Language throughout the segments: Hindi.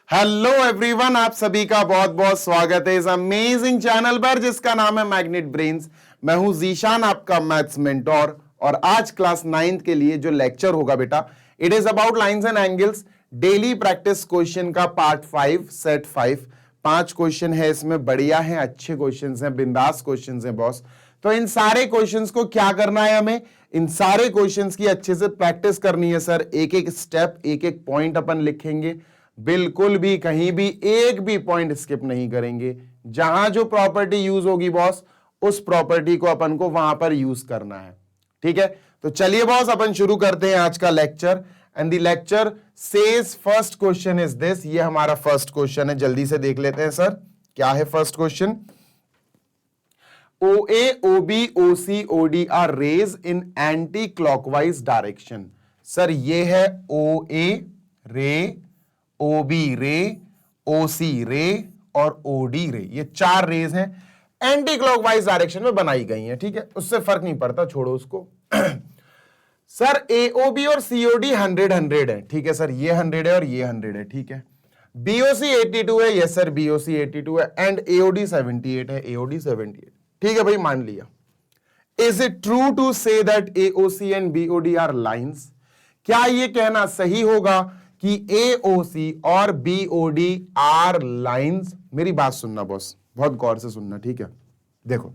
हेलो एवरीवन, आप सभी का बहुत बहुत स्वागत है इस अमेजिंग चैनल पर जिसका नाम है मैग्नेट ब्रेन्स। मैं हूं जीशान, आपका मैथ्स मेंटोर। और आज क्लास 9th के लिए जो लेक्चर होगा बेटा, it is about lines and angles, daily practice question का पार्ट 5 सेट 5। 5 क्वेश्चन है इसमें, बढ़िया है, अच्छे क्वेश्चन हैं, बिंदास क्वेश्चन हैं बॉस। तो इन सारे क्वेश्चंस को क्या करना है, हमें इन सारे क्वेश्चंस की अच्छे से प्रैक्टिस करनी है सर। एक एक स्टेप, एक एक पॉइंट अपन लिखेंगे, बिल्कुल भी कहीं भी एक भी पॉइंट स्किप नहीं करेंगे। जहां जो प्रॉपर्टी यूज होगी बॉस, उस प्रॉपर्टी को अपन को वहां पर यूज करना है। ठीक है, तो चलिए बॉस अपन शुरू करते हैं आज का lecture. And the lecture says first question is this. ये हमारा फर्स्ट क्वेश्चन है, जल्दी से देख लेते हैं सर क्या है first question. OA, OB, OC, OD are rays in anti-clockwise direction। Sir ये है OA रे, OB रे, OC रे और OD रे। ये 4 रेज हैं, एंटी क्लॉकवाइज डायरेक्शन में बनाई गई हैं। ठीक है, उससे फर्क नहीं पड़ता, छोड़ो उसको। सर AOB और COD 100 है। ठीक है सर, ये 100 है और ये 100 है। ठीक है, BOC 82 है। यस सर, BOC 82 है। एंड AOD 78 है। AOD 78। ठीक है भाई, मान लिया। Is it true to say that AOC and BOD are lines? क्या यह कहना सही होगा कि AOC और BOD आर लाइन्स? मेरी बात सुनना बॉस, बहुत गौर से सुनना। ठीक है, देखो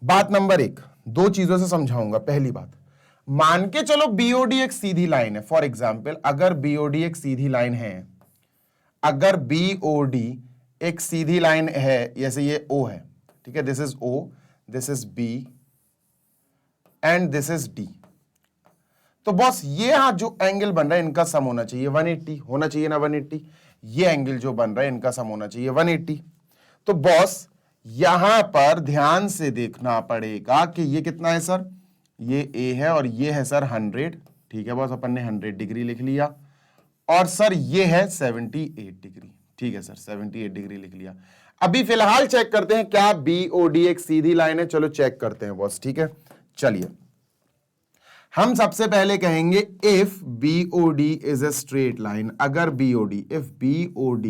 बात नंबर 1, 2 चीजों से समझाऊंगा। पहली बात, मान के चलो BOD एक सीधी लाइन है। फॉर एग्जाम्पल, अगर BOD एक सीधी लाइन है, अगर BOD एक सीधी लाइन है, जैसे ये O है, ठीक है, this is O, this is B and this is D। तो बॉस ये यहां जो एंगल बन रहा है इनका सम होना चाहिए 180, होना चाहिए ना 180। ये एंगल जो बन रहा है इनका सम होना चाहिए 180। तो बॉस यहां पर ध्यान से देखना पड़ेगा कि ये कितना है सर, ये A है और ये है सर 100। ठीक है बॉस, अपन ने 100 डिग्री लिख लिया। और सर ये है 78 डिग्री। ठीक है सर, 78 डिग्री लिख लिया। अभी फिलहाल चेक करते हैं क्या BOD एक सीधी लाइन है। चलो चेक करते हैं बॉस। ठीक है, चलिए हम सबसे पहले कहेंगे if BOD is a straight line. अगर BOD, if BOD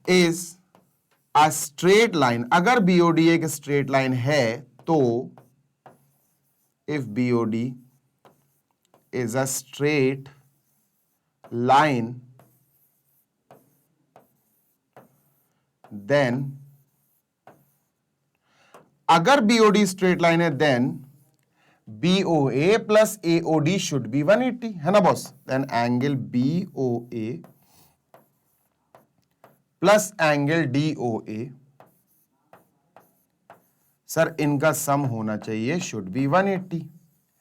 is a straight line, अगर BOD एक स्ट्रेट लाइन है तो if BOD is a straight line then, अगर BOD स्ट्रेट लाइन है then BOA plus AOD should be 180, है ना boss. Then angle BOA plus angle DOA, sir इनका सम होना चाहिए शुड बी 180,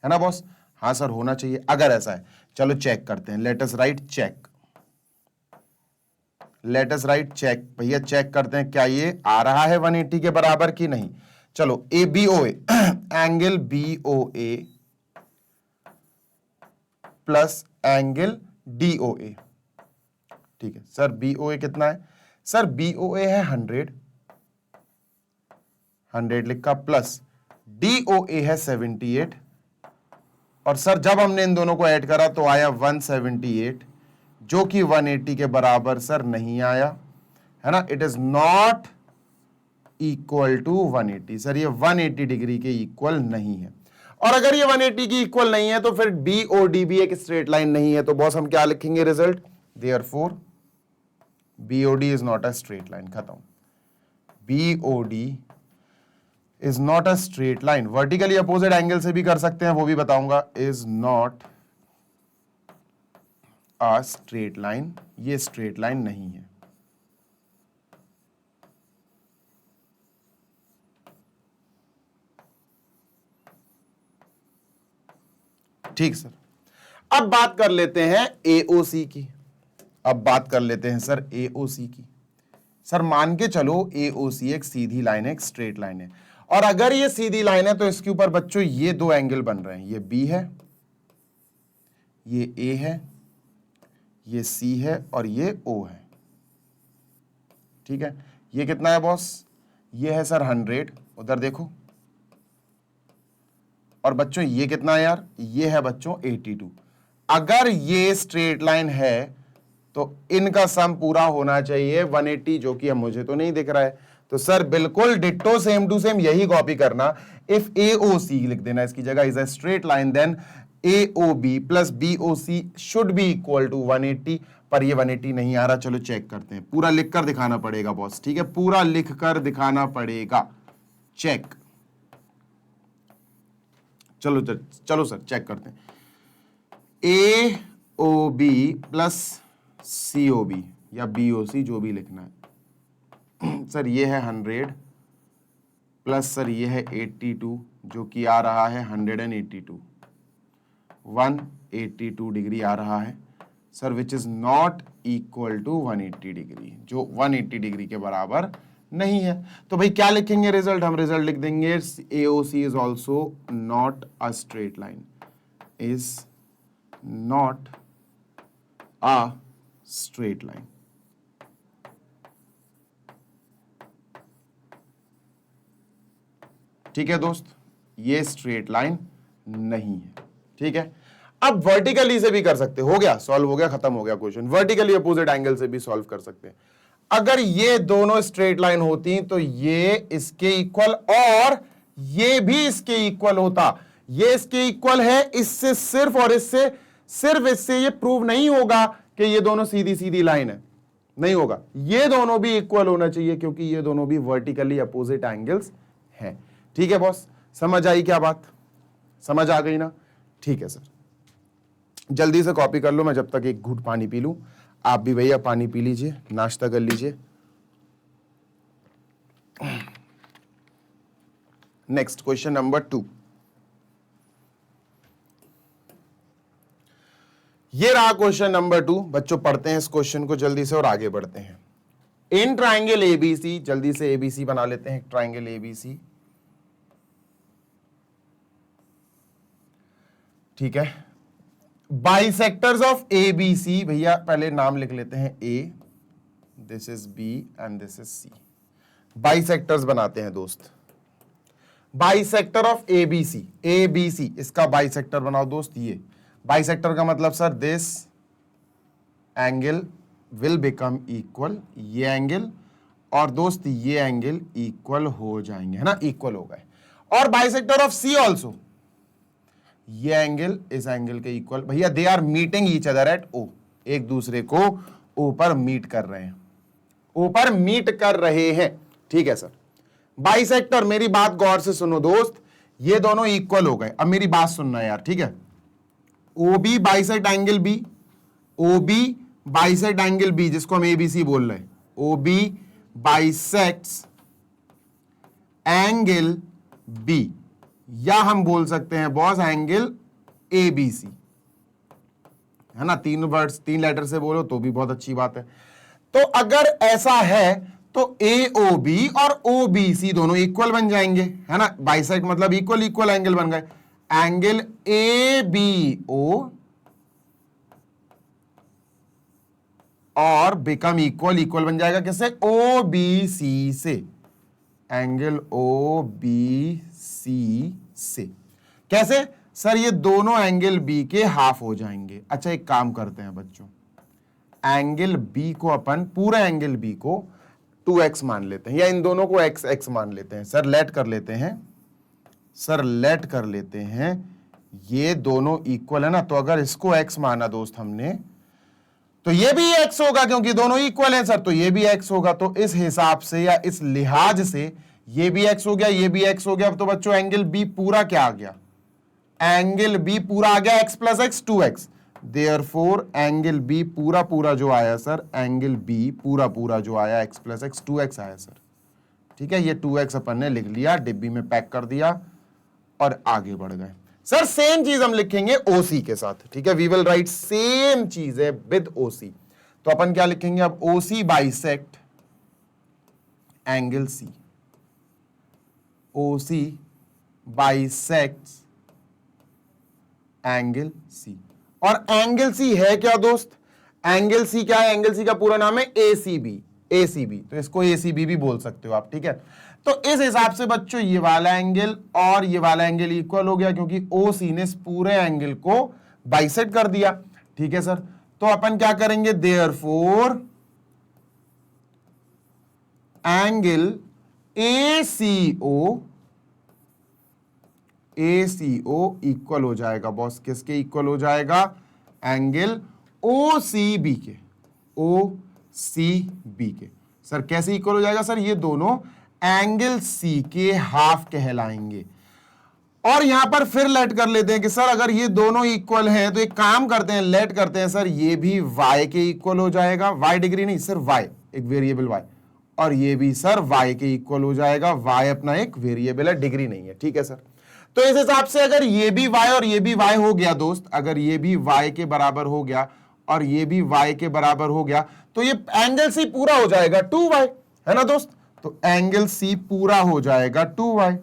है ना बॉस। हाँ सर, होना चाहिए। अगर ऐसा है, चलो चेक करते हैं। Let us write check, let us write check. भैया चेक करते हैं क्या ये आ रहा है 180 के बराबर कि नहीं। चलो ABOA angle BOA plus angle DOA। ठीक है सर, BOA कितना है सर, BOA है 100, 100 लिखा, प्लस DOA है 78। और सर जब हमने इन दोनों को ऐड करा तो आया 178, जो कि 180 के बराबर सर नहीं आया, है ना। It is not equal to 180। Sir ये 180 डिग्री के इक्वल नहीं है। और अगर ये 180 की इक्वल नहीं है तो फिर BOD भी एक स्ट्रेट लाइन नहीं है। तो बॉस हम क्या लिखेंगे result, therefore BOD is not a straight line. खत्म। BOD is not a straight line. Vertically opposite angle से भी कर सकते हैं, वो भी बताऊंगा। Is not a straight line, ये स्ट्रेट लाइन नहीं है। ठीक सर, अब बात कर लेते हैं AOC की। अब बात कर लेते हैं सर AOC की। सर मान के चलो AOC एक सीधी लाइन है, एक स्ट्रेट लाइन है। और अगर ये सीधी लाइन है तो इसके ऊपर बच्चों ये 2 एंगल बन रहे हैं। ये B है, ये A है, ये C है और ये O है। ठीक है, ये कितना है बॉस, ये है सर 100, उधर देखो। और बच्चों ये कितना है यार, ये है बच्चों 82। अगर ये स्ट्रेट लाइन है तो इनका सम पूरा होना चाहिए 180, जो कि मुझे तो नहीं दिख रहा है। तो सर बिल्कुल डिट्टो सेम टू सेम यही कॉपी करना। इफ AOC लिख देना इसकी जगह is a straight line, then AOB plus BOC should be equal to 180, पर ये 180 नहीं आ रहा। चलो चेक करते हैं, पूरा लिख कर दिखाना पड़ेगा बॉस, ठीक है, पूरा लिख कर दिखाना पड़ेगा। चेक, चलो सर चेक करते हैं। AOB प्लस COB या BOC जो भी लिखना है सर, ये है 100 प्लस सर ये है 82, जो कि आ रहा है 182, 182 डिग्री आ रहा है sir, which is not equal to 180 degree, जो 180 डिग्री के बराबर नहीं है। तो भाई क्या लिखेंगे रिजल्ट, हम रिजल्ट लिख देंगे AOC is also not a straight line, is not a straight line. ठीक है दोस्त, ये स्ट्रेट लाइन नहीं है। ठीक है, अब वर्टिकली से भी कर सकते, हो गया सॉल्व, हो गया, खत्म हो गया क्वेश्चन। वर्टिकली अपोजिट एंगल से भी सॉल्व कर सकते हैं। अगर ये दोनों स्ट्रेट लाइन होती तो ये इसके इक्वल और ये भी इसके इक्वल होता। ये इसके इक्वल है इससे सिर्फ, और इससे सिर्फ, इससे ये प्रूव नहीं होगा कि ये दोनों सीधी सीधी लाइन है, नहीं होगा। ये दोनों भी इक्वल होना चाहिए क्योंकि ये दोनों भी वर्टिकली अपोजिट एंगल्स हैं। ठीक है बॉस, समझ आई क्या बात, समझ आ गई ना? ठीक है सर, जल्दी से कॉपी कर लो, मैं जब तक एक घूंट पानी पी लूं। आप भी भैया पानी पी लीजिए, नाश्ता कर लीजिए। Next question number 2। ये रहा क्वेश्चन नंबर 2। बच्चों पढ़ते हैं इस क्वेश्चन को जल्दी से और आगे बढ़ते हैं। इन ट्राइंगल ABC, जल्दी से ABC बना लेते हैं, ट्राइंगल ABC। ठीक है, बाइसेक्टर्स ऑफ ABC, भैया पहले नाम लिख लेते हैं A, this is B and this is C। Bisectors बनाते हैं दोस्त। बाइसेक्टर ऑफ ABC, इसका बाइसेक्टर बनाओ दोस्त। ये बाइसेक्टर का मतलब sir this angle will become equal, ये एंगल और दोस्त ये एंगल इक्वल हो जाएंगे, है ना, इक्वल हो गए। और बाइसेक्टर ऑफ C ऑल्सो, ये एंगल इस एंगल के इक्वल। भैया they are meeting each other at O, एक दूसरे को O पर मीट कर रहे हैं, O पर मीट कर रहे हैं। ठीक है सर, बाइसेक्टर, मेरी बात गौर से सुनो दोस्त, ये दोनों इक्वल हो गए। अब मेरी बात सुनना यार, ठीक है। OB bisect angle B, OB bisect angle B, जिसको हम ABC बोल रहे हैं। OB बाइसेक्ट्स एंगल B, या हम बोल सकते हैं बॉस एंगल ABC, है ना। 3 वर्ड्स 3 लेटर से बोलो तो भी बहुत अच्छी बात है। तो अगर ऐसा है तो AOB और OBC दोनों इक्वल बन जाएंगे, है ना। बाइसेक्ट मतलब इक्वल, इक्वल एंगल बन गए। एंगल ABO और बिकम इक्वल, इक्वल बन जाएगा किससे, OBC से, एंगल OBC से। कैसे सर, ये दोनों एंगल B के हाफ हो जाएंगे। अच्छा एक काम करते हैं बच्चों, एंगल B को अपन, पूरे एंगल B को 2x मान लेते हैं, या इन दोनों को x मान लेते हैं। सर लेट कर लेते हैं, सर लेट कर लेते हैं, ये दोनों इक्वल है ना, तो अगर इसको x माना दोस्त हमने, तो ये भी x होगा क्योंकि दोनों इक्वल हैं सर, तो ये भी x होगा। तो इस हिसाब से या इस लिहाज से ये भी x हो गया, ये भी x हो गया। अब तो बच्चों एंगल B पूरा क्या आ गया, एंगल B पूरा आ गया x plus x 2x। Therefore angle B पूरा पूरा जो आया सर, एंगल B पूरा पूरा जो आया x प्लस x 2x आया सर। ठीक है, ये 2x अपन ने लिख लिया, डिब्बी में पैक कर दिया और आगे बढ़ गए। सर सेम चीज हम लिखेंगे OC के साथ। ठीक है, वी विल राइट सेम चीज है विद OC। तो अपन क्या लिखेंगे अब, OC bisect angle C, OC bisects angle C। और एंगल C है क्या दोस्त, एंगल C क्या है, एंगल C का पूरा नाम है ACB, तो इसको ACB भी बोल सकते हो आप। ठीक है, तो इस हिसाब से बच्चों ये वाला एंगल और ये वाला एंगल इक्वल हो गया क्योंकि OC ने इस पूरे एंगल को बाइसेक्ट कर दिया, ठीक है सर। तो अपन क्या करेंगे, देयरफॉर एंगल ACO इक्वल हो जाएगा बॉस, किसके इक्वल हो जाएगा, एंगल OCB के, OCB के। सर कैसे इक्वल हो जाएगा सर, ये दोनों एंगल C के हाफ कहलाएंगे। और यहां पर फिर लेट कर लेते हैं कि सर अगर ये दोनों इक्वल हैं तो एक काम करते हैं, लेट करते हैं सर, ये भी y के इक्वल हो जाएगा, y डिग्री नहीं सर, y एक वेरिएबल y, और ये भी सर y के इक्वल हो जाएगा, y अपना एक वेरिएबल है, डिग्री नहीं है, ठीक है सर। तो इस हिसाब से अगर ये भी y और ये भी y हो गया दोस्त, अगर ये भी y के बराबर हो गया और ये भी y के बराबर हो गया, तो ये एंगल C पूरा हो जाएगा 2y, है ना दोस्त। तो एंगल C पूरा हो जाएगा 2y,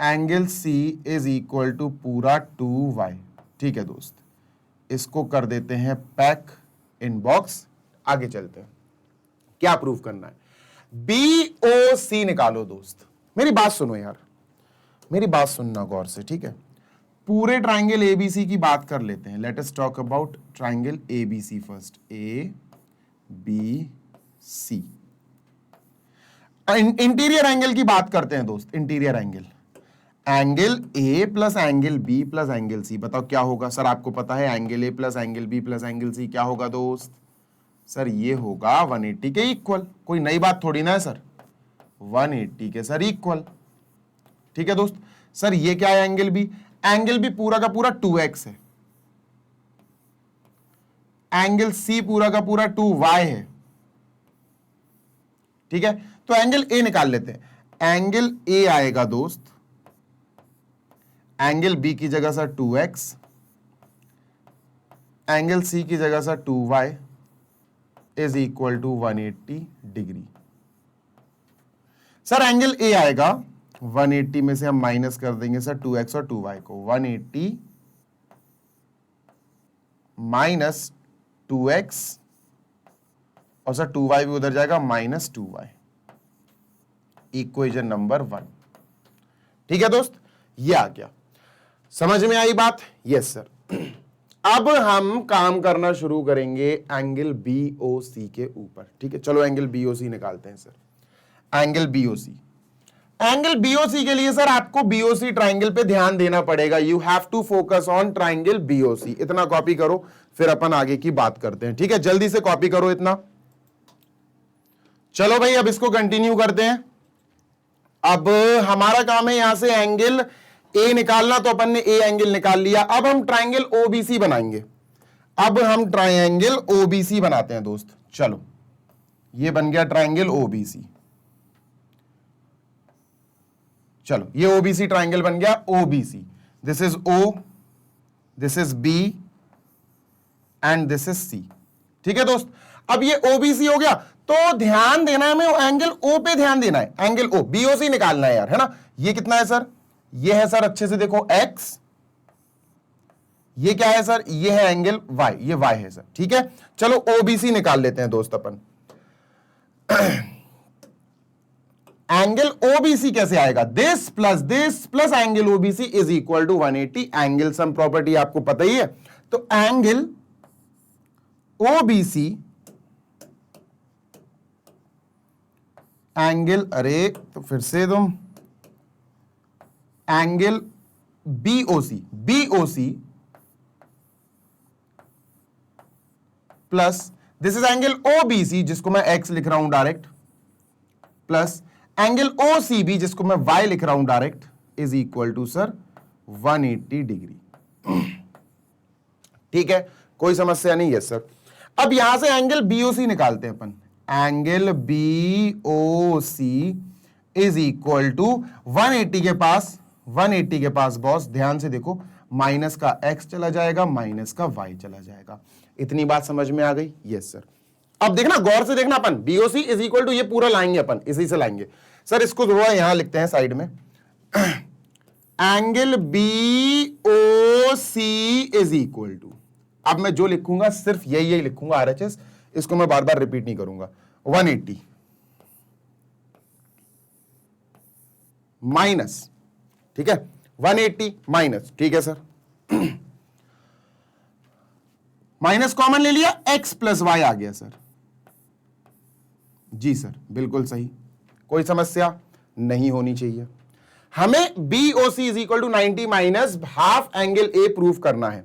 angle C is equal to पूरा 2y, ठीक है दोस्त। इसको कर देते हैं पैक इन बॉक्स, आगे चलते हैं। क्या प्रूफ करना है, BOC निकालो दोस्त। मेरी बात सुनो यार, मेरी बात सुनना गौर से, ठीक है। पूरे ट्राइंगल ABC की बात कर लेते हैं। Let us talk about triangle ABC first, ABC। Interior angle की बात करते हैं दोस्त, interior angle, angle A plus angle B plus angle C, बताओ क्या होगा सर, आपको पता है angle A plus angle B plus angle C क्या होगा दोस्त, सर ये होगा 180 के इक्वल, कोई नई बात थोड़ी ना है सर, 180 के सर इक्वल, ठीक है दोस्त। सर ये क्या है एंगल B, एंगल B पूरा का पूरा 2x है, एंगल C पूरा का पूरा 2y है, ठीक है। तो एंगल A निकाल लेते हैं, एंगल A आएगा दोस्त, एंगल B की जगह सर 2x, एंगल C की जगह sir 2y is equal to 180 degree. Sir angle A आएगा, 180 में से हम माइनस कर देंगे सर 2x और 2y को, 180 माइनस 2x और सर 2y भी उधर जाएगा, माइनस 2y, इक्वेशन नंबर 1, ठीक है दोस्त। ये आ गया, समझ में आई बात, यस सर। अब हम काम करना शुरू करेंगे एंगल BOC के ऊपर, ठीक है। चलो एंगल BOC निकालते हैं sir, angle BOC। Angle BOC के लिए सर आपको BOC ट्राइंगल पे ध्यान देना पड़ेगा, you have to focus on triangle BOC। इतना कॉपी करो, फिर अपन आगे की बात करते हैं, ठीक है। जल्दी से कॉपी करो इतना। चलो भाई अब इसको कंटिन्यू करते हैं। अब हमारा काम है यहां से एंगल A निकालना, तो अपन ने A एंगल निकाल लिया। अब हम ट्राइंगल OBC बनाएंगे, अब हम ट्राइंगल OBC बनाते हैं दोस्त। चलो ये बन गया ट्राइंगल OBC, चलो ये OBC ट्राइंगल बन गया, OBC, this is O, this is B and this is C, ठीक है दोस्त। अब ये OBC हो गया, तो ध्यान देना है हमें एंगल O पे ध्यान देना है, एंगल O, BOC निकालना है यार, है ना। ये कितना है सर, ये है सर अच्छे से देखो x, ये क्या है सर, ये है एंगल y, ये y है सर, ठीक है। चलो OBC निकाल लेते हैं दोस्त अपन। एंगल OBC कैसे आएगा, this plus angle OBC is equal to 180, angle sum property आपको पता ही है। तो एंगल OBC, एंगल, अरे तो फिर से तुम, angle BOC plus this is angle OBC जिसको मैं x लिख रहा हूं डायरेक्ट, प्लस एंगल OCB जिसको मैं y लिख रहा हूं direct, is equal to sir 180 degree, ठीक है। कोई समस्या नहीं है सर। अब यहां से एंगल BOC निकालते हैं अपन, angle BOC is equal to 180 के पास बॉस ध्यान से देखो, माइनस का x चला जाएगा, माइनस का y चला जाएगा। इतनी बात समझ में आ गई, यस सर। अब देखना गौर से देखना, अपन BOC इज इक्वल टू ये पूरा लाएंगे अपन, इसी से लाएंगे सर। इसको थोड़ा यहां लिखते हैं साइड में, angle BOC is equal to, अब मैं जो लिखूंगा सिर्फ यही लिखूंगा RHS, इसको मैं बार बार रिपीट नहीं करूंगा, 180 माइनस, ठीक है, 180 माइनस, ठीक है सर। माइनस कॉमन ले लिया, x प्लस वाई आ गया सर। जी सर, बिल्कुल सही, कोई समस्या नहीं होनी चाहिए। हमें BOC is equal to 90 minus half angle A prove करना है।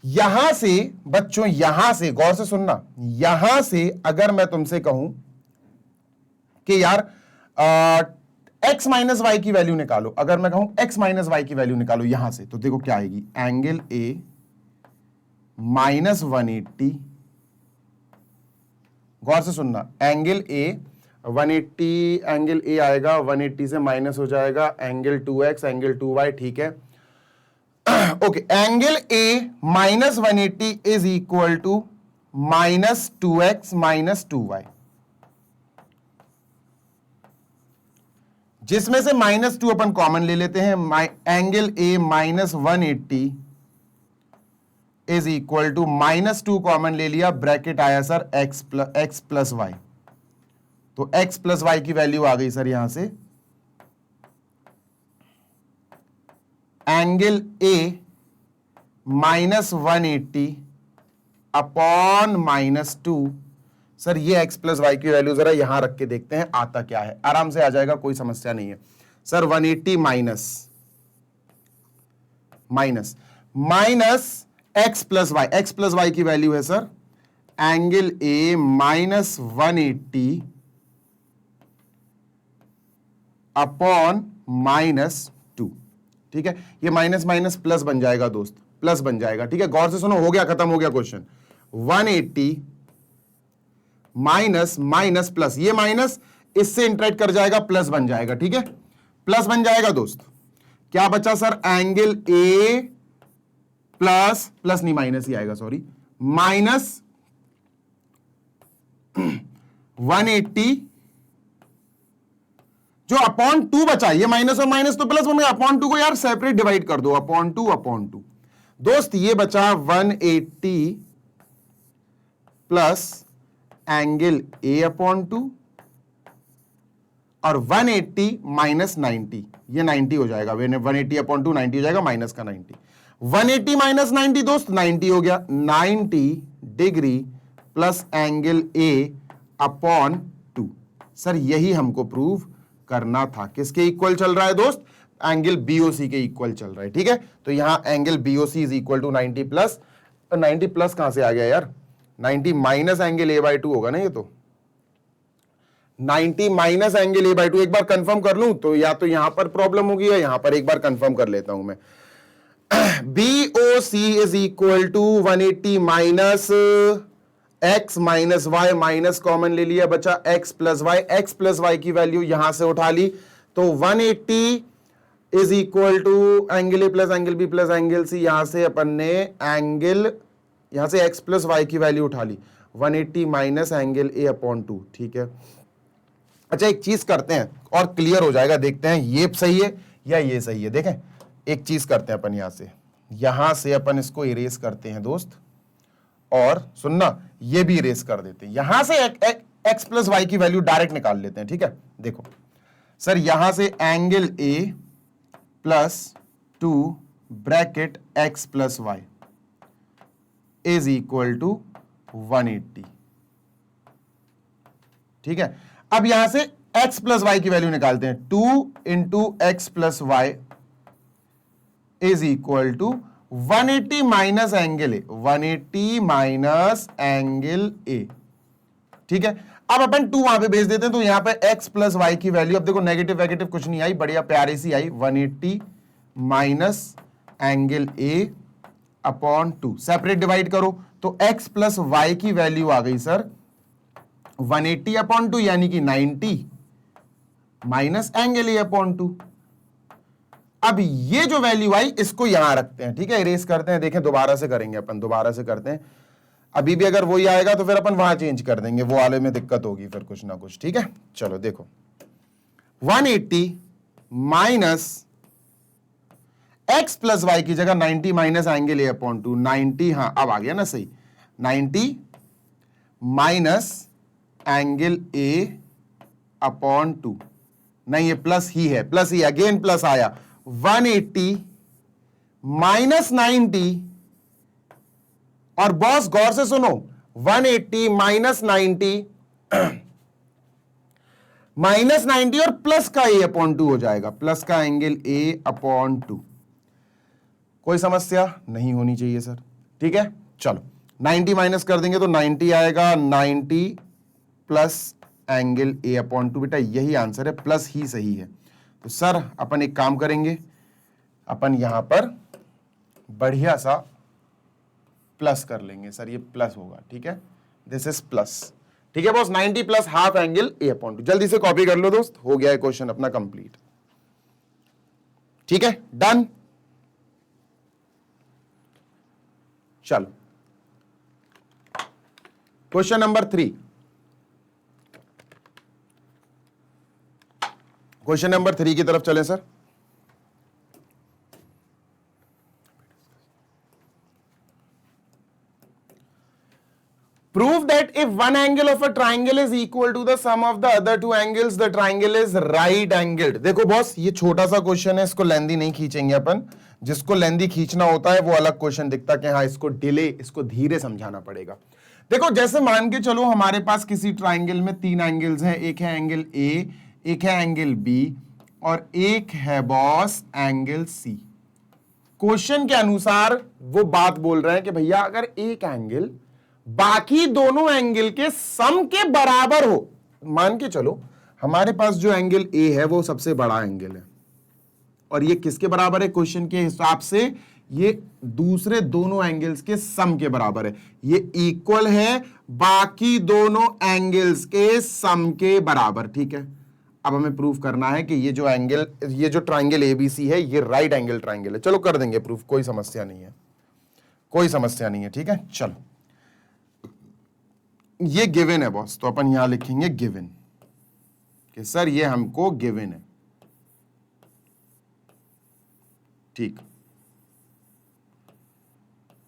यहां से बच्चों, यहां से गौर से सुनना, यहां से अगर मैं तुमसे कहूं कि यार x माइनस वाई की वैल्यू निकालो, अगर मैं कहूं x माइनस वाई की वैल्यू निकालो यहां से, तो देखो क्या आएगी, एंगल ए माइनस 180, गौर से सुनना, एंगल ए 180, एंगल ए आएगा 180 से माइनस हो जाएगा एंगल 2x, एंगल 2y, ठीक है। Okay, angle A minus 180 is equal to minus 2x minus 2y, जिसमें से -2 अपन कॉमन ले लेते हैं। Angle A minus 180 is equal to -2 common ले लिया, ब्रैकेट आया सर x प्लस वाई, तो x प्लस वाई की वैल्यू आ गई सर यहां से, angle A minus 180 upon -2। Sir ये x प्लस वाई की वैल्यू जरा यहां रख के देखते हैं आता क्या है, आराम से आ जाएगा, कोई समस्या नहीं है sir. 180 minus x plus Y की वैल्यू है sir angle A minus 180 upon -2, ठीक है। ये माइनस माइनस प्लस बन जाएगा दोस्त, प्लस बन जाएगा, ठीक है। गौर से सुनो, हो गया, खत्म हो गया क्वेश्चन। 180 माइनस माइनस प्लस, ये माइनस इससे इंटरेक्ट कर जाएगा, प्लस बन जाएगा, ठीक है, प्लस बन जाएगा दोस्त। क्या बचा सर, एंगल ए प्लस नहीं, माइनस ही आएगा, सॉरी, माइनस 180 जो अपॉन 2 बचा, ये माइनस और माइनस तो प्लस बन गया, अपॉन 2 को यार सेपरेट डिवाइड कर दो, अपॉन 2 दोस्त, ये बचा 180 प्लस एंगल ए अपॉन 2 और 180 माइनस 90, ये 90 हो जाएगा, 180 अपॉन 2 90 हो जाएगा, माइनस का 90, 180 माइनस 90 दोस्त 90 हो गया, 90 degree plus angle A upon 2। Sir यही हमको प्रूव करना था, किसके इक्वल चल रहा है दोस्त, एंगल BOC के इक्वल चल रहा है, ठीक है। तो यहां angle BOC is equal to 90 plus, 90 plus कहां से आ गया यार, 90 माइनस एंगल A/2 होगा ना, ये तो 90 माइनस एंगल A/2, एक बार कंफर्म कर लूं तो या तो यहां पर प्रॉब्लम होगी या यहां पर, एक बार कंफर्म कर लेता हूं मैं। BOC is equal to 180 minus x minus y, minus common ले लिया, बचा x प्लस वाई की वैल्यू यहां से उठा ली, तो 180 is equal to angle A plus angle B plus angle C, यहां से अपन ने एंगल, यहां से x प्लस वाई की वैल्यू उठा ली, 180 माइनस एंगल ए अपॉन 2, ठीक है। अच्छा एक चीज करते हैं और क्लियर हो जाएगा, देखते हैं ये सही है या ये सही है। देखें एक चीज करते हैं अपन, यहां से अपन इसको इरेज करते हैं दोस्त, और सुनना ये भी इरेज कर देते हैं, यहां से x प्लस वाई की वैल्यू डायरेक्ट निकाल लेते हैं, ठीक है। देखो सर यहां से angle A plus 2 bracket x plus y is equal to 180, ठीक है। अब यहां से x प्लस वाई की वैल्यू निकालते हैं, 2 into x plus y is equal to 180 minus angle A, 180 minus angle A, ठीक है। अब अपन 2 वहां पे भेज देते हैं, तो यहां पे x प्लस वाई की वैल्यू, अब देखो नेगेटिव वेगेटिव कुछ नहीं आई, बढ़िया प्यारी सी आई, 180 minus angle A upon 2, separate divide करो, तो x प्लस वाई की वैल्यू आ गई सर 180 अपॉन 2 यानी कि 90 माइनस एंगल ए अपॉन 2। अब ये जो वैल्यू आई इसको यहां रखते हैं, ठीक है, इरेज करते हैं, देखें दोबारा से करेंगे अपन, दोबारा से करते हैं, अभी भी अगर वही आएगा तो फिर अपन वहां चेंज कर देंगे, वो वाले में दिक्कत होगी फिर कुछ ना कुछ, ठीक है। चलो देखो 180 माइनस x प्लस वाई की जगह 90 माइनस एंगल ए अपॉन 2, 90, हाँ अब आ गया ना सही, 90 माइनस एंगल ए अपॉन 2, नहीं ये प्लस ही है, प्लस ही, अगेन प्लस आया, 180 माइनस 90 और बॉस गौर से सुनो, 180 माइनस 90 माइनस 90 और प्लस का a अपॉन 2 हो जाएगा, प्लस का एंगल a अपॉन 2। कोई समस्या नहीं होनी चाहिए सर, ठीक है। चलो 90 माइनस कर देंगे तो 90 आएगा, 90 प्लस एंगल a अपॉन 2। बेटा यही आंसर है, प्लस ही सही है। तो सर अपन एक काम करेंगे, अपन यहां पर बढ़िया सा प्लस कर लेंगे सर, ये प्लस होगा, ठीक है, दिस इज प्लस, ठीक है boss. 90 plus half angle a upon 2। जल्दी से कॉपी कर लो दोस्त, हो गया है क्वेश्चन अपना कंप्लीट, ठीक है, डन। चलो क्वेश्चन नंबर 3, क्वेश्चन नंबर 3 की तरफ चलें sir. Prove that if one angle of a triangle is equal to the sum of the other two angles, the triangle is right angled। देखो बॉस ये छोटा सा क्वेश्चन है, इसको लेंदी नहीं खींचेंगे अपन, जिसको लेंदी खींचना होता है वो अलग क्वेश्चन दिखता कि हाँ इसको डिले, इसको धीरे समझाना पड़ेगा। देखो जैसे मान के चलो हमारे पास किसी ट्राइंगल में 3 एंगल्स हैं, एक है एंगल ए, एक है एंगल बी और एक है बॉस एंगल सी। क्वेश्चन के अनुसार वो बात बोल रहे हैं कि भैया अगर एक एंगल बाकी दोनों एंगल के सम के बराबर हो, मान के चलो हमारे पास जो एंगल ए है वो सबसे बड़ा एंगल है और ये किसके बराबर है, क्वेश्चन के हिसाब से ये दूसरे दोनों एंगल्स के सम के बराबर है, ये इक्वल है बाकी दोनों एंगल्स के सम के बराबर, ठीक है। अब हमें प्रूफ करना है कि ये जो एंगल, ये जो ट्राइंगल एबीसी है ये राइट एंगल ट्राइंगल है। चलो कर देंगे प्रूफ, कोई समस्या नहीं है, कोई समस्या नहीं है, ठीक है। चलो ये गिवन है बॉस, तो अपन यहां लिखेंगे गिवन कि सर ये हमको गिवन है, ठीक,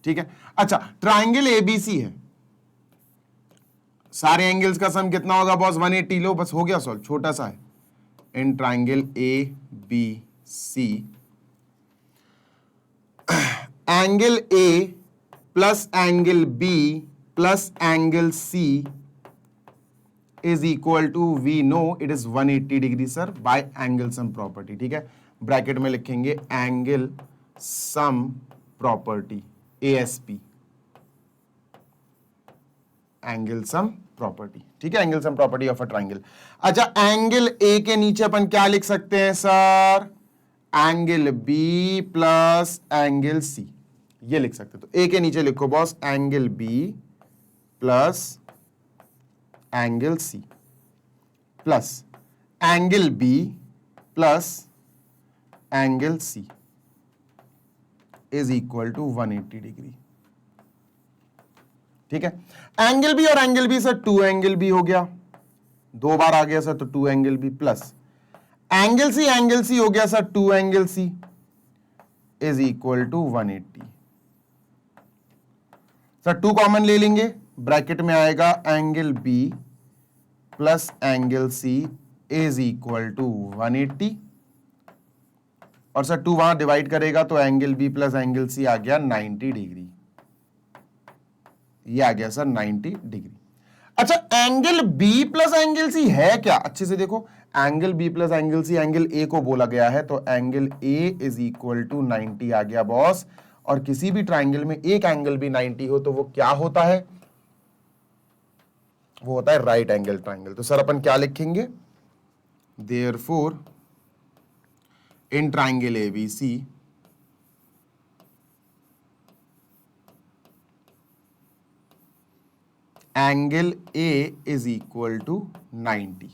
ठीक है। अच्छा ट्राइंगल एबीसी है, सारे एंगल्स का सम कितना होगा बॉस, 180। लो बस हो गया सॉल्व, छोटा सा है। In triangle A B C angle A plus angle B plus angle C is equal to, we know it is 180 degree sir by angle sum property, ठीक है। ब्रैकेट में लिखेंगे angle sum property, ASP, angle sum property, ठीक है, angle sum property of a triangle. अच्छा एंगल ए के नीचे अपन क्या लिख सकते हैं sir, angle B plus angle C, ये लिख सकते हैं। तो ए के नीचे लिखो boss angle B plus angle C plus angle B plus angle C is equal to 180 degree, ठीक है। एंगल बी और angle B sir 2 angle B हो गया, 2 बार आ गया सर तो 2 angle B plus angle C हो गया sir 2 angle C is equal to 180। Sir 2 common ले लेंगे, ब्रैकेट में आएगा angle B plus angle C is equal to 180 और सर 2 वहां डिवाइड करेगा तो angle B plus angle C आ गया 90 डिग्री, ये आ गया सर 90 डिग्री। अच्छा angle B plus angle C है क्या, अच्छे से देखो, angle B plus angle C angle A को बोला गया है, तो angle A is equal to 90 आ गया बॉस। और किसी भी ट्राइंगल में एक एंगल भी 90 हो तो वो क्या होता है, वो होता है राइट एंगल ट्राइंगल। तो सर अपन क्या लिखेंगे, therefore in triangle ABC angle A is equal to 90,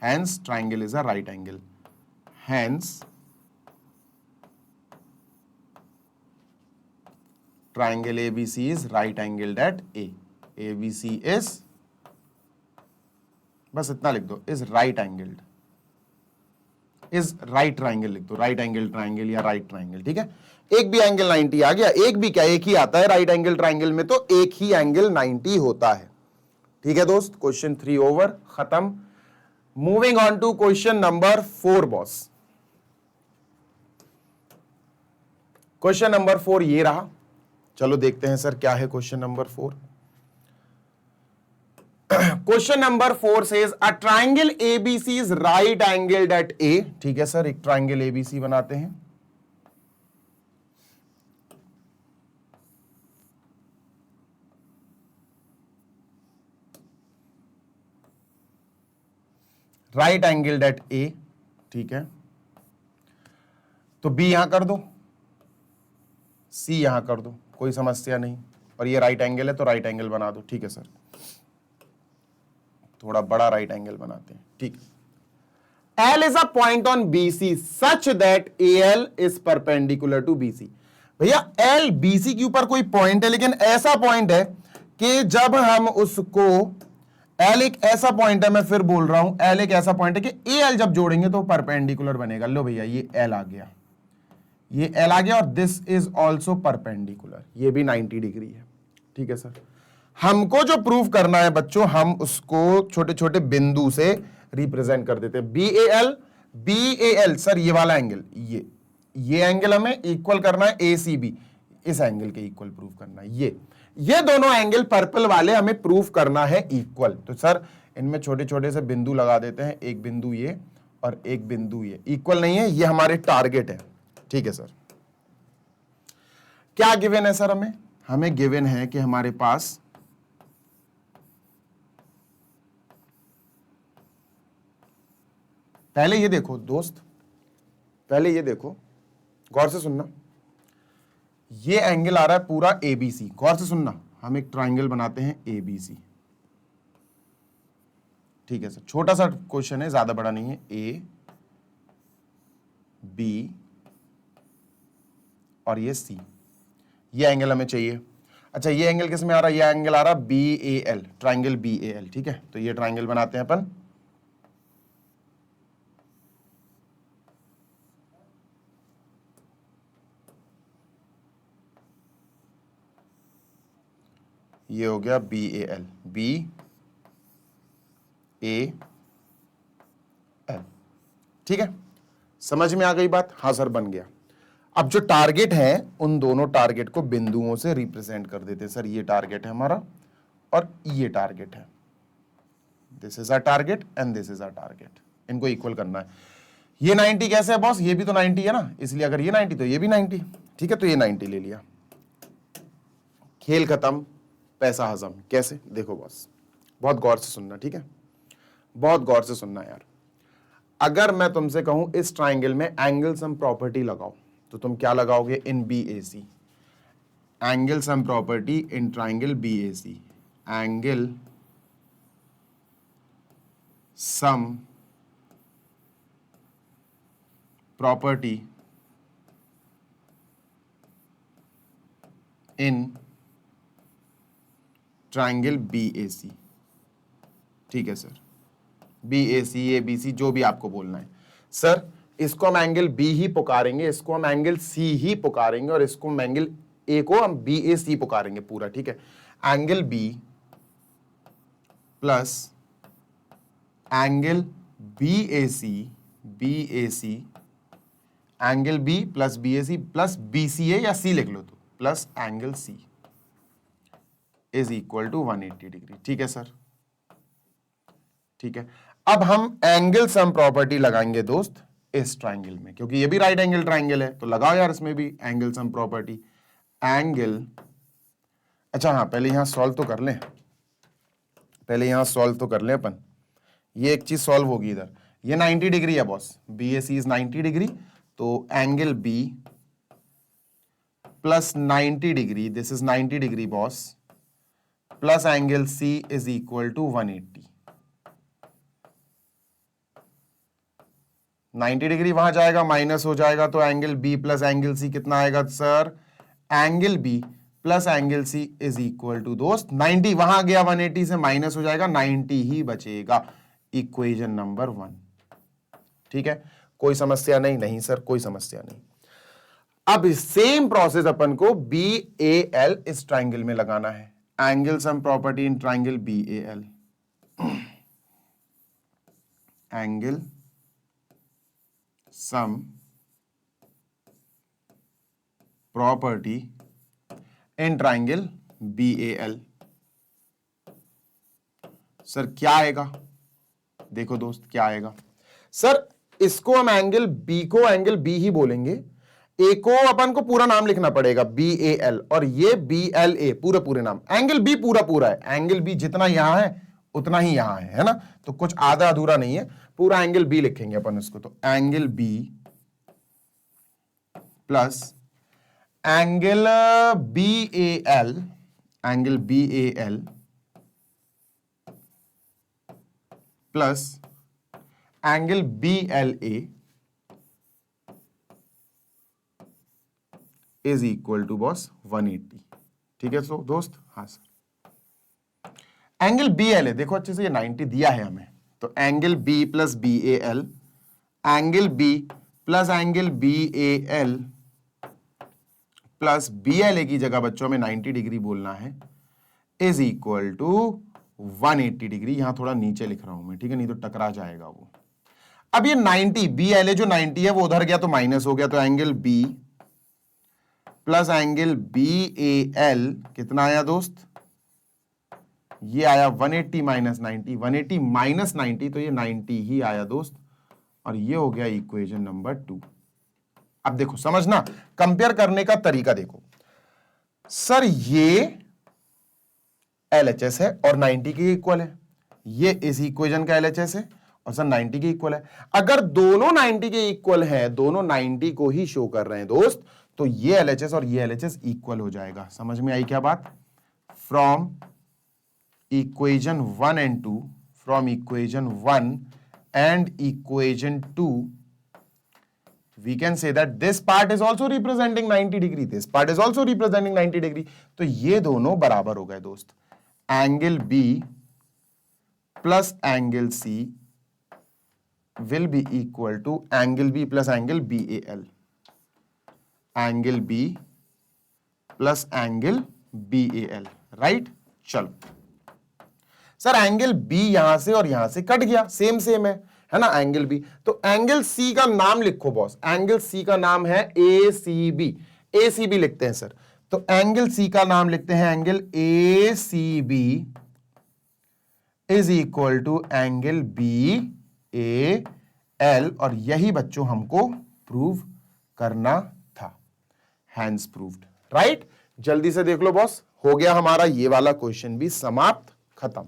hence triangle is a right angle, hence triangle ABC is right angled at A, ABC is, बस इतना लिख दो, is right angled, is right triangle लिख दो, right angle triangle या right triangle, ठीक है। एक भी एंगल 90 आ गया, एक भी क्या, एक ही आता है राइट एंगल ट्राइंगल में, तो एक ही एंगल 90 होता है, ठीक है दोस्त। क्वेश्चन 3 ओवर, खत्म। Moving on to question number 4 boss. Question number 4 ये रहा, चलो देखते हैं सर क्या है question number 4। Question number 4 says a triangle ABC is right angled at A. ठीक है सर, एक ट्राइंगल एबीसी बनाते हैं। राइट एंगल्ड एट ए, ठीक है। तो बी यहां कर दो, सी यहां कर दो, कोई समस्या नहीं। और ये राइट एंगल है तो राइट एंगल बना दो। ठीक है सर, थोड़ा बड़ा राइट एंगल बनाते हैं। ठीक है। L is a point on BC such that AL is perpendicular to BC। भैया L BC के ऊपर कोई पॉइंट है, लेकिन ऐसा पॉइंट है कि जब हम उसको, L एक ऐसा पॉइंट है, मैं फिर बोल रहा हूं, L एक ऐसा पॉइंट है कि AL जब जोड़ेंगे तो परपेंडिकुलर बनेगा। लो भैया ये L आ गया, ये L आ गया, और दिस इज ऑल्सो परपेंडिकुलर, ये भी 90 डिग्री है। ठीक है सर, हमको जो प्रूव करना है बच्चों, हम उसको छोटे छोटे बिंदु से रिप्रेजेंट कर देते हैं। बी ए एल सर, ये वाला एंगल, ये एंगल हमें इक्वल करना है ए सी बी, इस एंगल के इक्वल प्रूव करना है। ये दोनों एंगल पर्पल वाले हमें प्रूव करना है इक्वल। तो सर इनमें छोटे छोटे से बिंदु लगा देते हैं, एक बिंदु ये और एक बिंदु ये। इक्वल नहीं है, ये हमारे टारगेट है। ठीक है सर, क्या गिवन है सर? हमें गिवन है कि हमारे पास पहले ये देखो दोस्त, पहले ये देखो, गौर से सुनना, ये एंगल आ रहा है पूरा एबीसी। गौर से सुनना, हम एक ट्राइंगल बनाते हैं एबीसी। ठीक है सर, छोटा सा क्वेश्चन है, ज्यादा बड़ा नहीं है। ए बी और ये सी, ये एंगल हमें चाहिए। अच्छा, ये एंगल किस में आ रहा है? ये एंगल आ रहा है B A L, triangle B A L. ठीक है, तो ये ट्राइंगल बनाते हैं अपन। ये हो गया B A L, B A L. ठीक है, समझ में आ गई बात? हाँ सर, बन गया। अब जो टारगेट है, उन दोनों टारगेट को बिंदुओं से रिप्रेजेंट कर देते हैं। सर ये टारगेट है हमारा और ये टारगेट है। This is our target and this is our target. इनको इक्वल करना है। ये 90 कैसे है बॉस? ये भी तो 90 है ना, इसलिए अगर ये 90 तो ये भी 90। ठीक है, तो ये 90 ले लिया। खेल खत्म, पैसा हजम। कैसे? देखो बॉस, बहुत गौर से सुनना। ठीक है, बहुत गौर से सुनना यार। अगर मैं तुमसे कहूं इस ट्राइंगल में एंगल सम प्रॉपर्टी लगाओ, तो तुम क्या लगाओगे? In B A C, angle sum property in triangle B A C, angle sum property in triangle B A C. ठीक है sir, B A C, A B C, जो भी आपको बोलना है। सर इसको हम एंगल बी ही पुकारेंगे, इसको हम एंगल सी ही पुकारेंगे, और इसको हम एंगल ए को हम बी ए सी पुकारेंगे पूरा। ठीक है, angle B plus angle B A C, B A C, angle B plus B A C plus B C A, या सी लिख लो तो, plus angle C is equal to 180 degree. ठीक है सर, ठीक है। अब हम एंगल सम प्रॉपर्टी लगाएंगे दोस्त इस ट्राइंगल में, क्योंकि ये भी राइट एंगल ट्राइंगल है, तो लगाओ यार इसमें भी एंगल सम प्रॉपर्टी। एंगल, अच्छा हाँ, पहले यहां सॉल्व तो कर लें, पहले यहां सॉल्व तो कर लें अपन। ये एक चीज सॉल्व होगी इधर। ये 90 डिग्री है boss, B A C is 90 degree, तो angle B plus 90 degree, this is 90 degree boss, plus angle C is equal to 180। 90 degree वहां जाएगा, माइनस हो जाएगा, तो angle B plus angle C कितना आएगा sir? Angle B plus angle C is equal to दोस्त 90, वहां गया 180 से माइनस हो जाएगा, 90 ही बचेगा। Equation number 1। ठीक है, कोई समस्या नहीं? नहीं सर, कोई समस्या नहीं। अब सेम प्रोसेस अपन को बी ए एल इस ट्राइंगल में लगाना है। Angle sum property in triangle B A L, angle sum property in triangle BAL। Sir क्या आएगा, देखो दोस्त क्या आएगा। सर इसको हम एंगल बी को एंगल बी ही बोलेंगे, ए को अपन को पूरा नाम लिखना पड़ेगा BAL, और ये BLA पूरे पूरे नाम। एंगल बी पूरा पूरा है, एंगल बी जितना यहां है उतना ही यहां है ना, तो कुछ आधा अधूरा नहीं है, पूरा एंगल बी लिखेंगे अपन इसको। तो angle B plus angle BAL, angle BAL plus angle BLA is equal to boss 180। ठीक है सो दोस्त, हाँ सर। एंगल BLA देखो अच्छे से, ये 90 दिया है हमें, तो angle B plus BAL, angle B plus angle BAL plus BLA की जगह बच्चों में 90 डिग्री बोलना है, इज इक्वल टू 180 डिग्री। यहां थोड़ा नीचे लिख रहा हूं मैं, ठीक है, नहीं तो टकरा जाएगा वो। अब ये 90 BLA जो 90 है वो उधर गया तो माइनस हो गया, तो angle B plus angle BAL कितना आया दोस्त, ये आया 180 माइनस 90, 180 माइनस 90 तो ये 90 ही आया दोस्त, और ये हो गया इक्वेशन नंबर 2। अब देखो समझना, कंपेयर करने का तरीका देखो। सर ये LHS है और 90 के इक्वल है, ये इस इक्वेशन का LHS है और सर 90 के इक्वल है। अगर दोनों 90 के इक्वल है, दोनों 90 को ही शो कर रहे हैं दोस्त, तो ये LHS और ये LHS इक्वल हो जाएगा। समझ में आई क्या बात? From equation 1 and 2, from equation 1 and equation 2 we can say that this part is also representing 90 degree, this part is also representing 90 degree, तो ये दोनों बराबर हो गए दोस्त। Angle B plus angle C will be equal to angle B plus angle BAL, angle B plus angle BAL, right. चलो सर एंगल B यहां से और यहां से कट गया, सेम सेम है ना एंगल B, तो एंगल C का नाम लिखो बॉस, एंगल C का नाम है ACB, ACB लिखते हैं सर। तो एंगल C का नाम लिखते हैं angle ACB is equal to angle BAL, और यही बच्चों हमको प्रूव करना था, हैंस प्रूव्ड, राइट। जल्दी से देख लो बॉस, हो गया हमारा ये वाला क्वेश्चन भी समाप्त, खत्म।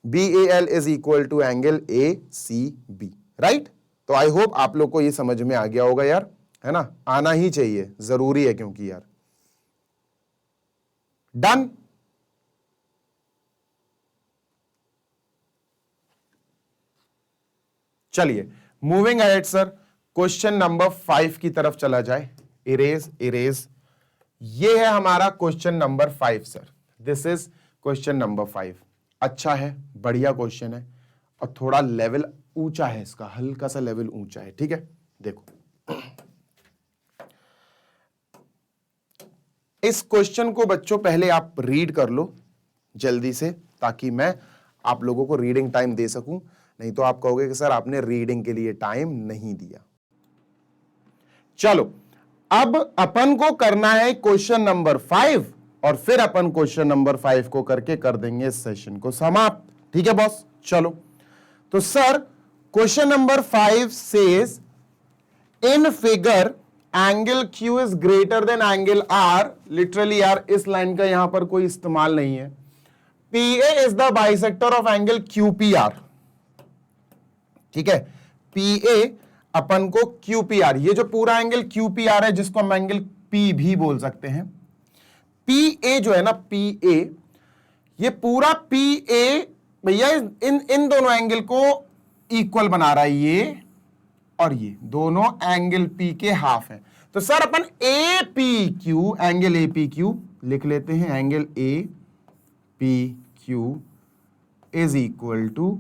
BAL is equal to angle ACB, right. तो आई होप आप लोग को ये समझ में आ गया होगा यार, है ना, आना ही चाहिए, जरूरी है क्योंकि यार। डन। चलिए moving ahead sir, question number 5 की तरफ चला जाए। इरेज इरेज, ये है हमारा question number 5 sir, this is question number 5। अच्छा है, बढ़िया क्वेश्चन है, और थोड़ा लेवल ऊंचा है इसका, हल्का सा लेवल ऊंचा है, ठीक है। देखो इस क्वेश्चन को बच्चों पहले आप रीड कर लो जल्दी से, ताकि मैं आप लोगों को रीडिंग टाइम दे सकूं, नहीं तो आप कहोगे कि सर आपने रीडिंग के लिए टाइम नहीं दिया। चलो अब अपन को करना है क्वेश्चन नंबर 5, और फिर अपन क्वेश्चन नंबर 5 को करके कर देंगे इस सेशन को समाप्त, ठीक है बॉस। चलो तो sir question number 5 says in figure angle Q is greater than angle R, literally यार इस लाइन का यहां पर कोई इस्तेमाल नहीं है। PA is the bisector of angle QPR, ठीक है। PA अपन को QPR, ये जो पूरा एंगल QPR है जिसको हम एंगल P भी बोल सकते हैं, PA जो है ना PA, ये पूरा PA भैया इन दोनों एंगल को इक्वल बना रहा है, ये और ये दोनों एंगल P के हाफ है। तो सर अपन APQ, एंगल APQ लिख लेते हैं, angle APQ is equal to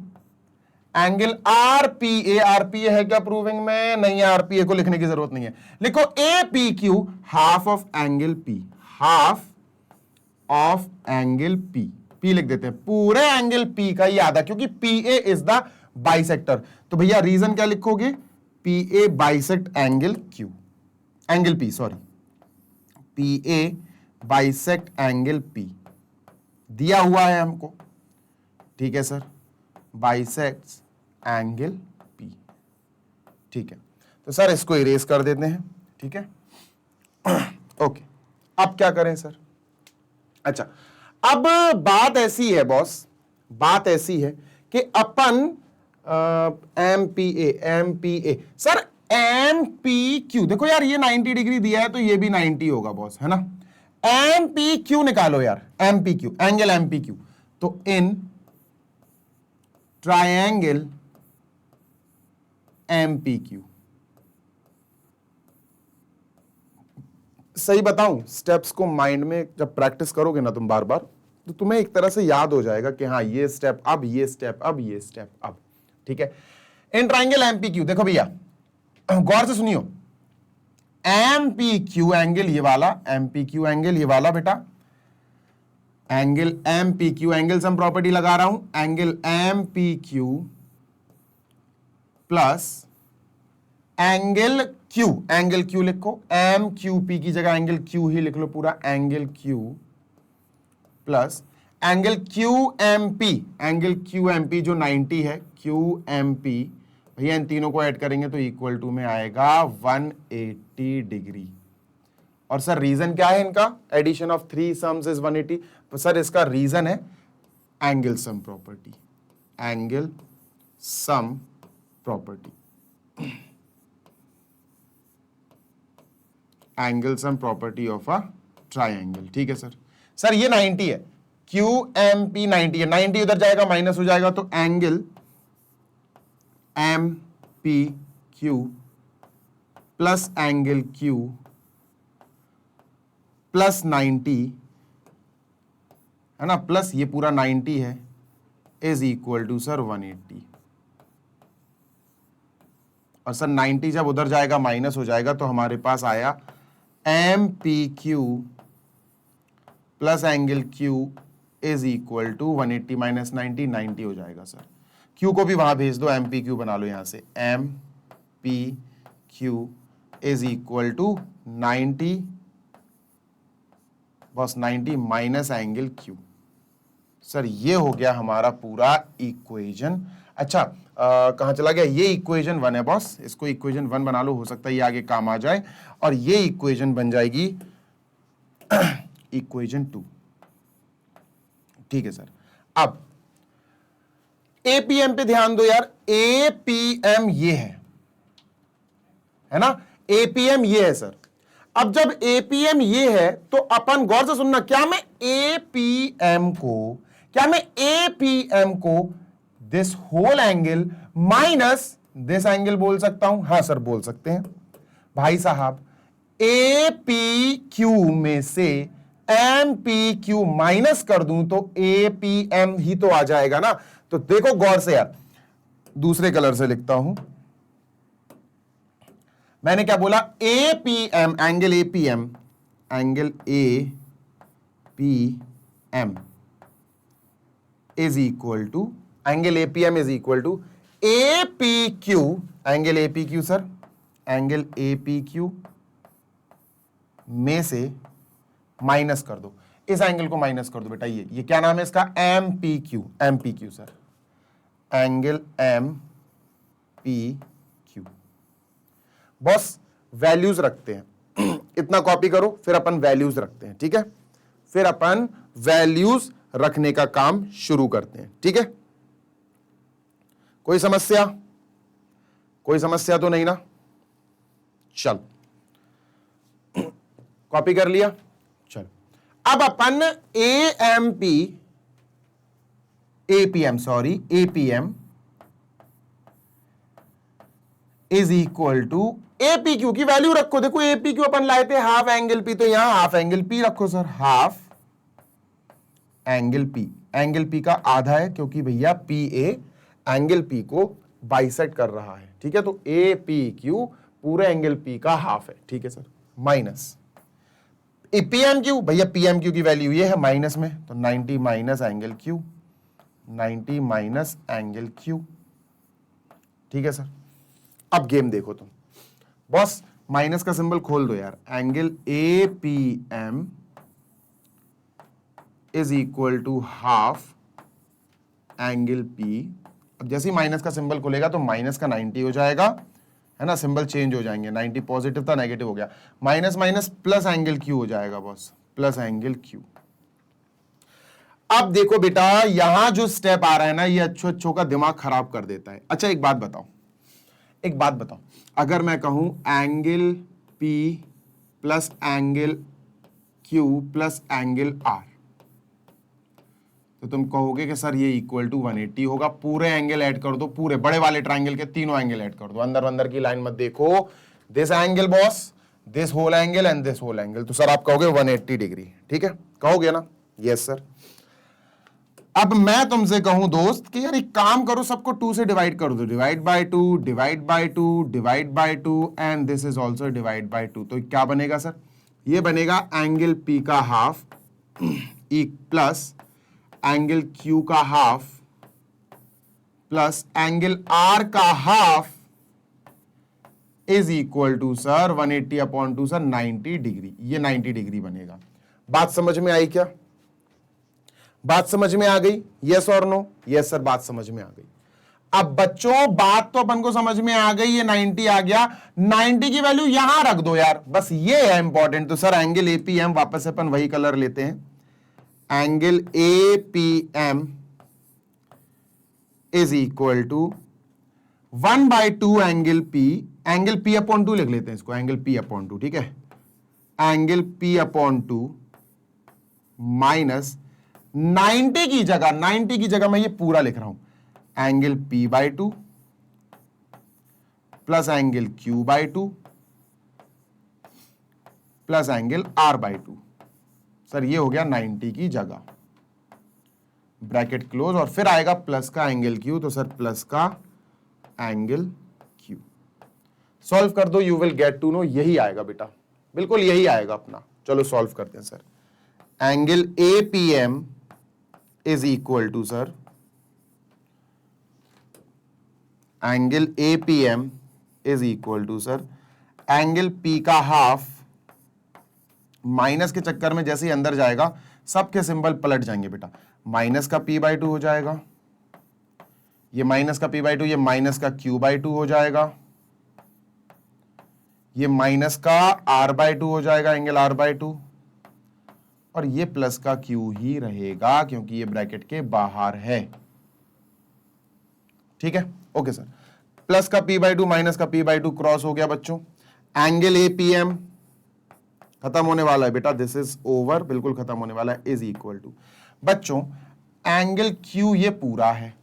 angle RPA, RPA है क्या प्रूविंग में? नहीं है, RPA को लिखने की जरूरत नहीं है, लिखो APQ half of angle P, half of angle P, P लिख देते हैं, पूरे एंगल P का ही आधा, क्योंकि PA इज द बाइसेक्टर। तो भैया रीजन क्या लिखोगे? PA bisect angle Q, angle P, sorry, PA bisect angle P दिया हुआ है हमको, ठीक है सर, बाइसेक्ट एंगल पी, ठीक है। तो सर इसको इरेज कर देते हैं, ठीक है। ओके, अब क्या करें सर? अच्छा, अब बात ऐसी है बॉस, बात ऐसी है कि अपन M P A sir, M P Q, देखो यार ये 90 डिग्री दिया है तो ये भी 90 होगा बॉस, है ना। एम पी क्यू निकालो यार, M P Q, angle M P Q. तो in triangle M P Q, सही बताऊं, स्टेप्स को माइंड में जब प्रैक्टिस करोगे ना तुम बार बार, तो तुम्हें एक तरह से याद हो जाएगा कि हाँ ये स्टेप, अब ये स्टेप, अब ये स्टेप, अब, ठीक है। इन ट्राइंगल एमपीक्यू, देखो भैया गौर से सुनियो, एमपीक्यू एंगल ये वाला, एमपीक्यू एंगल ये वाला बेटा, angle MPQ, angle sum property लगा रहा हूं, angle MPQ plus angle Q, angle Q लिखो, एम क्यू पी की जगह एंगल क्यू ही लिख लो पूरा, angle Q plus angle Q M P, angle Q M P जो 90 है, क्यू एम पी, भैया इन तीनों को ऐड करेंगे तो इक्वल टू में आएगा 180 डिग्री। और सर रीजन क्या है इनका? Addition of three sums is 180। तो सर इसका रीजन है angle sum property, angle sum property, angle sum property of a triangle, ठीक है सर। सर ये 90 है, क्यू एम पी 90 है, 90 उधर जाएगा माइनस हो जाएगा, तो angle M P Q plus angle Q plus 90, है ना, प्लस ये पूरा 90 है, इज इक्वल टू सर 180। और सर 90 जब उधर जाएगा माइनस हो जाएगा, तो हमारे पास आया M P Q plus angle Q is equal to 180 minus 90, 90 हो जाएगा सर। क्यू को भी वहां भेज दो, एम पी क्यू बना लो यहां से, M P Q is equal to 90, बस 90 माइनस एंगल क्यू। सर ये हो गया हमारा पूरा इक्वेशन। अच्छा कहां चला गया? ये इक्वेशन 1 है बॉस, इसको इक्वेशन 1 बना लो, हो सकता है ये आगे काम आ जाए, और ये इक्वेशन बन जाएगी इक्वेशन 2, ठीक है सर। अब एपीएम पे ध्यान दो यार, एपीएम ये है ना, एपीएम ये है सर। अब जब एपीएम ये है तो अपन गौर से सुनना, क्या मैं एपीएम को this whole angle minus this angle बोल सकता हूं? हां सर बोल सकते हैं भाई साहब। एपीक्यू में से एमपीक्यू माइनस कर दूं तो एपीएम ही तो आ जाएगा ना। तो देखो गौर से यार, दूसरे कलर से लिखता हूं, मैंने क्या बोला? APM, angle APM, angle APM is equal to, angle APM is equal to APQ, angle APQ sir, angle APQ में से माइनस कर दो, इस एंगल को माइनस कर दो बेटा, ये क्या नाम है इसका? एमपीक्यू, एमपीक्यू सर, एंगल एमपीक्यू। बॉस वैल्यूज रखते हैं इतना कॉपी करो, फिर अपन वैल्यूज रखते हैं, ठीक है, फिर अपन वैल्यूज रखने का काम शुरू करते हैं, ठीक है। कोई समस्या? कोई समस्या तो नहीं ना? चल कॉपी कर लिया, चल अब अपन APM is equal to APQ की वैल्यू रखो। देखो एपीक्यू अपन लाए थे हाफ एंगल पी, तो यहां हाफ एंगल पी रखो sir, half angle P, angle P का आधा है क्योंकि भैया पी ए एंगल पी को बाइसेक्ट कर रहा है, ठीक है। तो ए पी क्यू पूरे एंगल पी का हाफ है, ठीक है सर, माइनस पीएम क्यू, भैया पीएम क्यू की वैल्यू ये है माइनस में, तो 90 minus angle Q, 90 minus angle Q, ठीक है सर। अब गेम देखो तुम बॉस, माइनस का सिंबल खोल दो यार, angle A P M is equal to half angle P. अब जैसे ही माइनस का सिंबल खुलेगा तो माइनस का 90 हो जाएगा, है ना, सिंबल चेंज हो जाएंगे, 90 पॉजिटिव था नेगेटिव हो गया, minus minus plus angle Q हो जाएगा बॉस, प्लस एंगल क्यू। अब देखो बेटा यहां जो स्टेप आ रहा है ना, ये अच्छो अच्छों का दिमाग खराब कर देता है। अच्छा एक बात बताओ, एक बात बताओ, अगर मैं कहूं angle P plus angle Q plus angle R, तो तुम कहोगे कि सर ये इक्वल टू 180 होगा। पूरे एंगल ऐड कर दो, पूरे बड़े वाले ट्रायंगल के तीनों एंगल ऐड कर दो, अंदर अंदर की लाइन मत देखो, this angle boss, this whole angle and this whole angle, तो सर आप कहोगे 180 डिग्री, ठीक है, कहोगे ना, यस सर। अब मैं तुमसे कहूं दोस्त कि यार एक काम करो, सबको 2 से डिवाइड कर दो, divide by 2, divide by 2, divide by 2 and this is also divide by 2, तो क्या बनेगा सर, ये बनेगा एंगल P का हाफ प्लस एंगल Q का हाफ प्लस एंगल R का half is equal to sir 180 upon 2 sir 90 degree, ये 90 डिग्री बनेगा। बात समझ में आई क्या, बात समझ में आ गई, यस और नो, यस सर बात समझ में आ गई। अब बच्चों बात तो अपन को समझ में आ गई, ये 90 आ गया, 90 की वैल्यू यहां रख दो यार, बस ये है इंपॉर्टेंट। तो सर एंगल एपीएम, वापस से अपन वही कलर लेते हैं, angle APM is equal to 1/2 angle P upon 2 लिख लेते हैं इसको, एंगल पी अपॉन 2, ठीक है, एंगल पी अपॉन 2 माइनस 90 की जगह मैं ये पूरा लिख रहा हूं, angle P/2 plus angle Q/2 plus angle R/2। Sir ये हो गया 90 की जगह, ब्रैकेट क्लोज, और फिर आएगा प्लस का एंगल Q, तो सर प्लस का एंगल Q। सॉल्व कर दो, you will get to know, यही आएगा बेटा, बिल्कुल यही आएगा अपना। चलो सॉल्व करते हैं sir. Angle APM is equal to sir, angle APM is equal to sir angle P का हाफ, माइनस के चक्कर में जैसे ही अंदर जाएगा सबके सिंबल पलट जाएंगे बेटा, माइनस का P/2 हो जाएगा, ये माइनस का P/2, ये माइनस का Q/2 हो जाएगा, ये माइनस का R/2 हो जाएगा, एंगल R/2, और ये प्लस का Q ही रहेगा क्योंकि ये ब्रैकेट के बाहर है, ठीक है, ओके सर। प्लस का P/2 माइनस का P/2 क्रॉस हो गया बच्चों, एंगल APM खत्म होने वाला है बेटा, दिस इज ओवर, बिल्कुल खत्म होने वाला है, इज इक्वल टू बच्चों एंगल Q ये पूरा है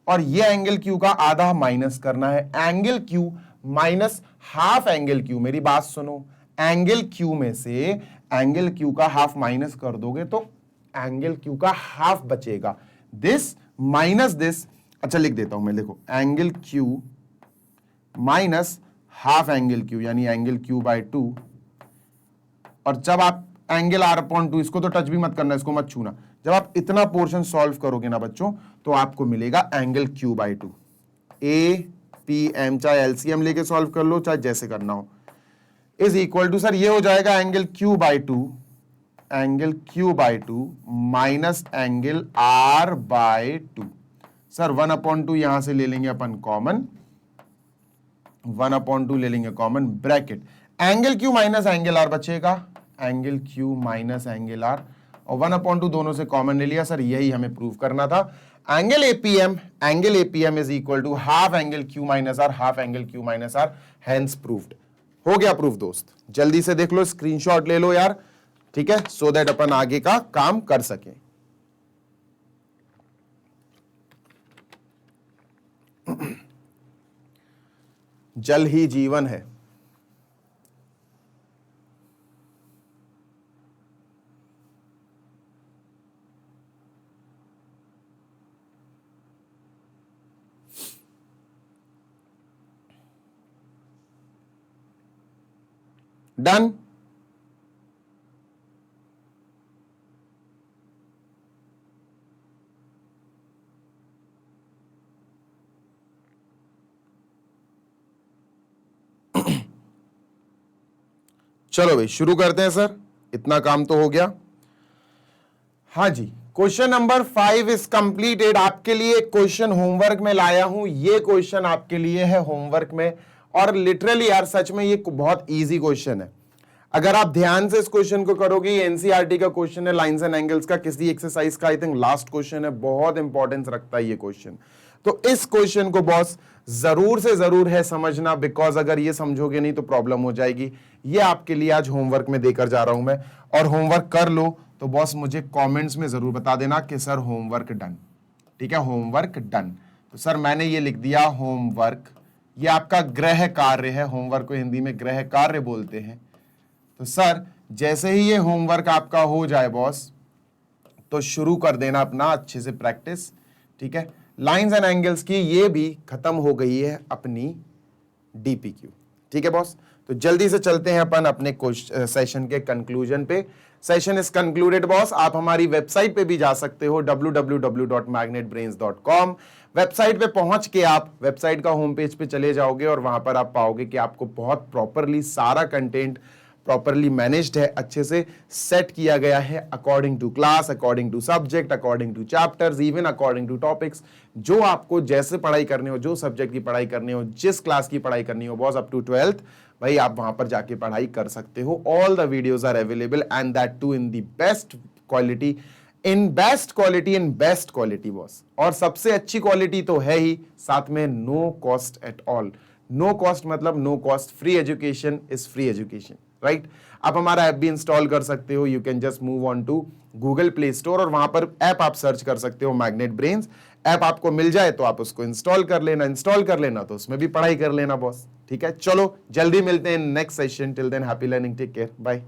और ये एंगल Q का आधा माइनस करना है, angle Q minus half angle Q, मेरी बात सुनो, एंगल Q में से एंगल Q का हाफ माइनस कर दोगे तो एंगल Q का हाफ बचेगा, दिस माइनस दिस, अच्छा लिख देता हूं मैं, देखो angle Q minus half angle Q यानी एंगल Q/2, और जब आप एंगल R/2, इसको तो टच भी मत करना, इसको मत छूना, जब आप इतना पोर्शन सॉल्व करोगे ना बच्चों तो आपको मिलेगा एंगल Q/2। APM चाहे एलसीएम लेके सॉल्व कर लो चाहे जैसे करना हो, इज इक्वल टू सर ये हो जाएगा angle Q/2 minus angle R/2। Sir 1/2 यहां से ले लेंगे अपन कॉमन, 1/2 ले लेंगे common, bracket angle Q minus angle R बचेगा, angle Q minus angle R, और 1/2 दोनों से कॉमन ले लिया, सर यही हमें प्रूव करना था। Angle APM is equal to half angle Q minus R, half angle Q minus R, hence proved. हो गया प्रूफ दोस्त, जल्दी से देख लो, स्क्रीनशॉट ले लो यार, ठीक है, सो दैट अपन आगे का काम कर सके। जल ही जीवन है। डन, चलो भाई शुरू करते हैं सर, इतना काम तो हो गया। हाँ जी, क्वेश्चन नंबर 5 इज कंप्लीटेड। आपके लिए क्वेश्चन होमवर्क में लाया हूं, ये क्वेश्चन आपके लिए है होमवर्क में, और लिटरली यार सच में ये बहुत इजी क्वेश्चन है। अगर आप ध्यान से इस क्वेश्चन को करोगे, ये एनसीईआरटी का क्वेश्चन है, लाइंस एंड एंगल्स का, किसी एक्सरसाइज का आई थिंक लास्ट क्वेश्चन है, बहुत इंपॉर्टेंस रखता है ये क्वेश्चन। तो इस क्वेश्चन को बॉस जरूर से जरूर है समझना, बिकॉज अगर ये समझोगे नहीं तो प्रॉब्लम हो जाएगी। ये आपके लिए आज होमवर्क में देकर जा रहा हूं मैं, और होमवर्क कर लो तो बॉस मुझे कमेंट्स में जरूर बता देना कि सर होमवर्क डन। ठीक है, होमवर्क डन। तो सर मैंने ये लिख दिया होमवर्क, ये आपका गृह कार्य है, होमवर्क को हिंदी में गृह कार्य बोलते हैं। तो सर जैसे ही ये होमवर्क आपका हो जाए बॉस, तो शुरू कर देना अपना अच्छे से प्रैक्टिस। ठीक है, लाइंस एंड एंगल्स की ये भी खत्म हो गई है अपनी डीपीक्यू। ठीक है बॉस, तो जल्दी से चलते हैं अपन अपने सेशन के कंक्लूजन पे। Session is concluded boss. आप हमारी वेबसाइट पे भी जा सकते हो www.magnetbrains.com। वेबसाइट पे पहुंच के आप वेबसाइट का होम पेज पे चले जाओगे और वहां पर आप पाओगे कि आपको बहुत प्रॉपरली सारा कंटेंट प्रॉपरली मैनेज्ड है, अच्छे से सेट किया गया है according to class, according to subject, according to chapters, even according to topics. जो आपको जैसे पढ़ाई करनी हो, जो सब्जेक्ट की पढ़ाई करनी हो, जिस क्लास की पढ़ाई करनी हो बॉस, अप टू 12th भाई आप वहां पर जाके पढ़ाई कर सकते हो। All the videos are available and that too in the best quality, in best quality boss. और सबसे अच्छी क्वालिटी तो है ही, साथ में no cost at all. No cost मतलब no cost, free education is free education, right. आप हमारा ऐप भी इंस्टॉल कर सकते हो, you can just move on to Google Play Store और वहां पर ऐप आप सर्च कर सकते हो मैग्नेट ब्रेन्स। ऐप आपको मिल जाए तो आप उसको इंस्टॉल कर लेना तो उसमें भी पढ़ाई कर लेना बॉस। ठीक है, चलो जल्दी मिलते हैं next session. Till then happy learning, take care, bye.